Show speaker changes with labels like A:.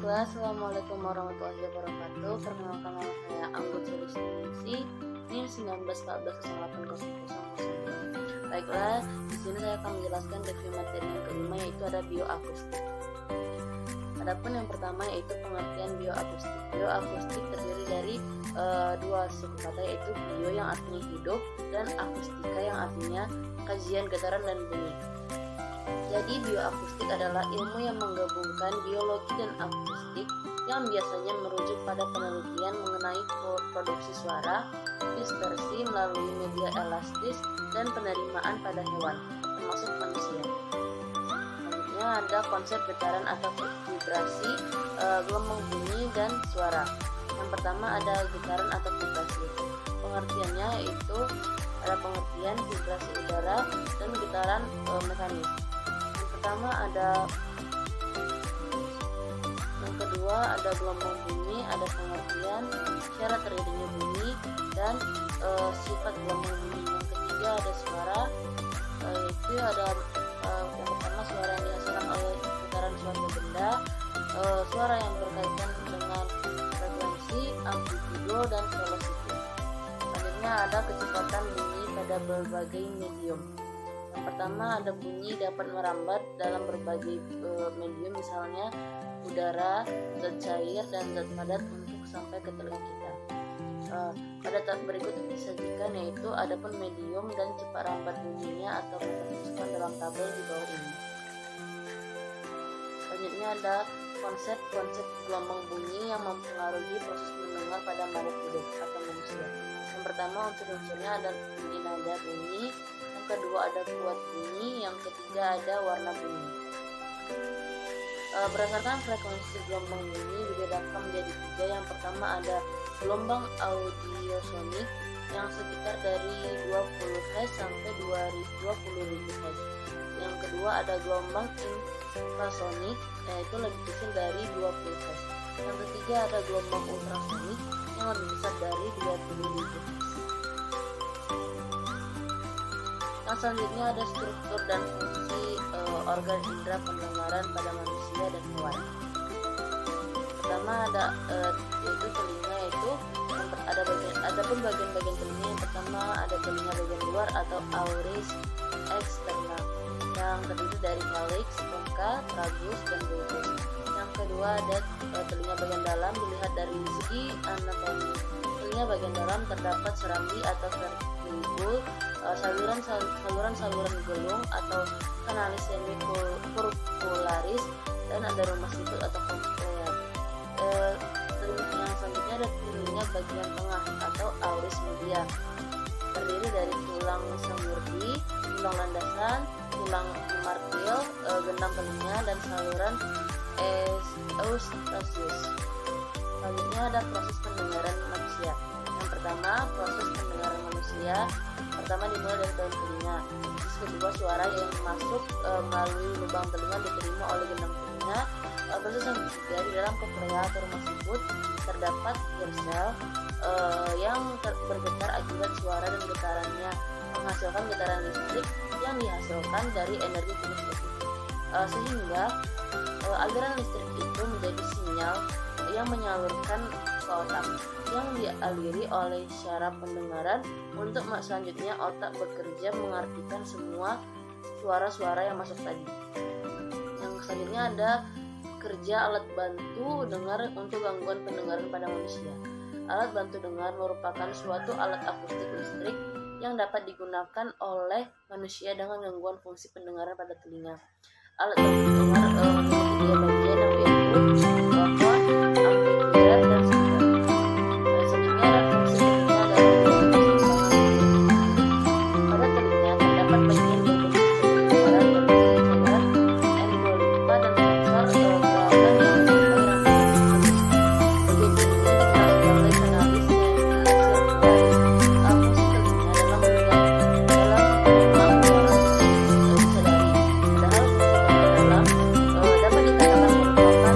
A: Baiklah, Assalamualaikum warahmatullahi wabarakatuh. Perkenalkan nama saya Anggun Sulisningsi, NIM 1914080009. Baiklah, di sini saya akan menjelaskan review materi yang kelima, yaitu ada bioakustik. Adapun yang pertama yaitu pengertian bioakustik. Bioakustik terdiri dari dua suku kata, yaitu bio yang artinya hidup dan akustika yang artinya kajian getaran dan bunyi. Jadi bioakustik adalah ilmu yang menggabungkan biologi dan akustik yang biasanya merujuk pada penelitian mengenai produksi suara, dispersi melalui media elastis, dan penerimaan pada hewan, termasuk manusia. Selanjutnya ada konsep getaran atau vibrasi, gelombang bunyi, dan suara. Yang pertama ada getaran atau vibrasi. Pengertiannya yaitu ada pengertian vibrasi udara dan getaran mekanis. Pertama yang kedua ada gelombang bunyi, ada pengertian syarat terjadinya bunyi dan sifat gelombang bunyi. Yang ketiga ada suara, yaitu ada yang pertama suara yang dihasilkan oleh putaran suatu benda, suara yang berkaitan dengan frekuensi, amplitudo, dan velocity. Selanjutnya ada kecepatan bunyi pada berbagai medium. Yang pertama ada bunyi dapat merambat dalam berbagai medium, misalnya udara, zat cair, dan zat padat untuk sampai ke telinga kita. Pada tahap berikut disajikan yaitu adapun medium dan cepat rambat bunyinya atau tertuliskan dalam tabel di bawah ini. Selanjutnya ada konsep gelombang bunyi yang mempengaruhi proses mendengar pada makhluk hidup atau manusia. Yang pertama unsur-unsurnya ada bunyi nada bunyi, yang kedua ada kuat bunyi, yang ketiga ada warna bunyi. Berdasarkan frekuensi gelombang bunyi dibedakan menjadi tiga. Yang pertama ada gelombang audiosonik yang sekitar dari 20 Hz sampai 20.000 Hz. Yang kedua ada gelombang infrasonik, yaitu lebih kecil dari 20 Hz. Yang ketiga ada gelombang ultrasonik yang lebih besar dari 20.000 Hz. Yang selanjutnya ada struktur dan fungsi organ indera pendengaran pada manusia dan hewan. Pertama ada yaitu telinga, yaitu ada pun bagian-bagian telinga. Yang pertama ada telinga bagian luar atau auris eksternal, yang terdiri dari helix, concha, tragus, dan bulbus. Yang kedua ada telinga bagian dalam. Dilihat dari segi anatomi, telinga bagian dalam terdapat serambi atau vertibul, saluran gelung atau kanalis semicircularis, dan ada rumah sikut atau kochlear. Yang selanjutnya ada telinga bagian tengah atau auris media, terdiri dari tulang samurdi, tulang landasan, tulang martil, gendang telinga, dan saluran eustachius. Selanjutnya ada proses pendengaran manusia. Yang pertama proses pendengaran manusia pertama dimulai dari daun telinga. Terus kedua suara yang masuk melalui lubang telinga diterima oleh gendang telinga. Proses yang ketiga di dalam koklea atau rumah sikut terdapat ear cell yang bergetar akibat suara dan getarannya menghasilkan getaran listrik yang dihasilkan dari energi kinetik. Sehingga aliran listrik itu menjadi sinyal yang menyalurkan ke otak yang dialiri oleh syaraf pendengaran. Untuk selanjutnya otak bekerja mengartikan semua suara-suara yang masuk tadi. Yang selanjutnya ada kerja alat bantu dengar untuk gangguan pendengaran pada manusia. Alat bantu dengar merupakan suatu alat akustik listrik yang dapat digunakan oleh manusia dengan gangguan fungsi pendengaran pada telinga. Alat bantu dengar memiliki tiga bagian, yaitu telepon, amplifier, dan speaker. Dan selanjutnya ada fungsi telinga dalam pada telinga terdapat bagian yang berfungsi suara, cairan, endolimfa, dan sensor gerakan yang aliran bagian ini dikenal sebagai kanalis semicircularis. Fungsi telinga dalam memang disadari, padahal fungsi telinga dalam dapat dikatakan merupakan